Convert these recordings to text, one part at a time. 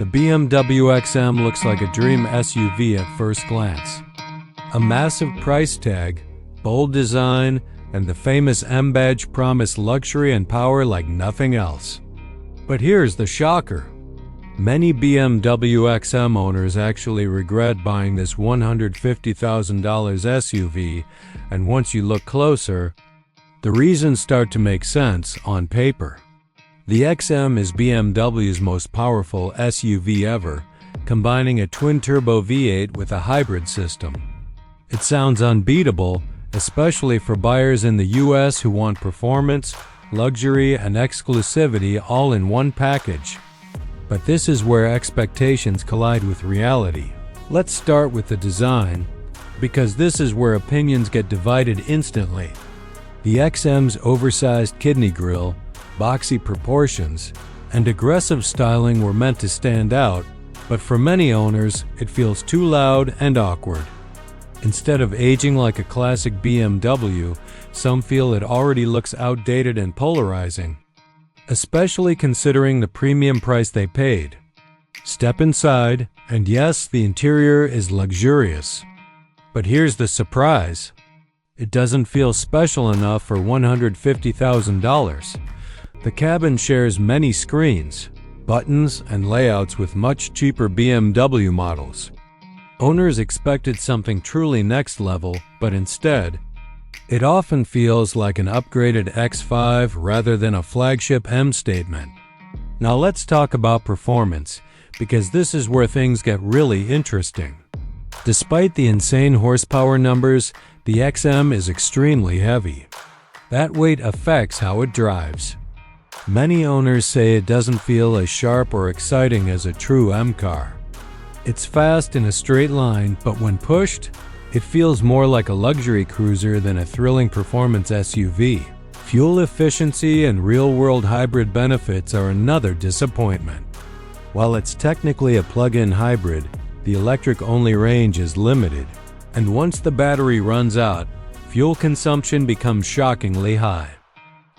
The BMW XM looks like a dream SUV at first glance. A massive price tag, bold design, and the famous M badge promise luxury and power like nothing else. But here's the shocker. Many BMW XM owners actually regret buying this $150,000 SUV, and once you look closer, the reasons start to make sense on paper. The XM is BMW's most powerful SUV ever, combining a twin-turbo V8 with a hybrid system. It sounds unbeatable, especially for buyers in the US who want performance, luxury, and exclusivity all in one package. But this is where expectations collide with reality. Let's start with the design, because this is where opinions get divided instantly. The XM's oversized kidney grille, boxy proportions, and aggressive styling were meant to stand out, but for many owners, it feels too loud and awkward. Instead of aging like a classic BMW, some feel it already looks outdated and polarizing, especially considering the premium price they paid. Step inside, and yes, the interior is luxurious. But here's the surprise. It doesn't feel special enough for $150,000. The cabin shares many screens, buttons, and layouts with much cheaper BMW models. Owners expected something truly next level, but instead, it often feels like an upgraded X5 rather than a flagship M statement. Now let's talk about performance, because this is where things get really interesting. Despite the insane horsepower numbers, the XM is extremely heavy. That weight affects how it drives. Many owners say it doesn't feel as sharp or exciting as a true M car. It's fast in a straight line, but when pushed, it feels more like a luxury cruiser than a thrilling performance SUV. Fuel efficiency and real-world hybrid benefits are another disappointment. While it's technically a plug-in hybrid, the electric-only range is limited, and once the battery runs out, fuel consumption becomes shockingly high.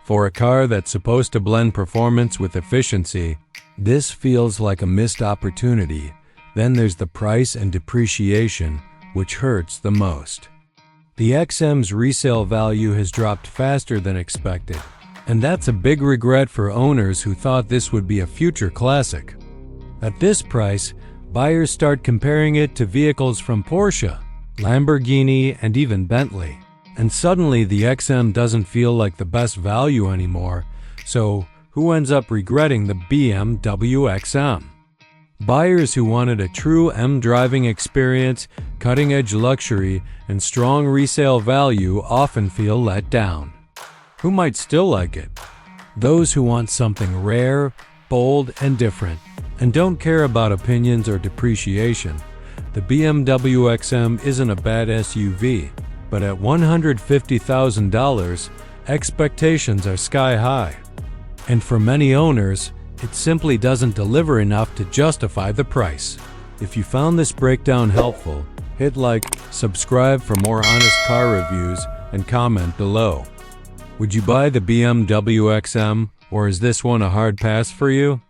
For a car that's supposed to blend performance with efficiency, this feels like a missed opportunity. Then there's the price and depreciation, which hurts the most. The XM's resale value has dropped faster than expected, and that's a big regret for owners who thought this would be a future classic. At this price, buyers start comparing it to vehicles from Porsche, Lamborghini, and even Bentley. And suddenly the XM doesn't feel like the best value anymore, so who ends up regretting the BMW XM? Buyers who wanted a true M driving experience, cutting-edge luxury, and strong resale value often feel let down. Who might still like it? Those who want something rare, bold, and different, and don't care about opinions or depreciation. The BMW XM isn't a bad SUV, but at $150,000, expectations are sky high. And for many owners, it simply doesn't deliver enough to justify the price. If you found this breakdown helpful, hit like, subscribe for more honest car reviews, and comment below. Would you buy the BMW XM, or is this one a hard pass for you?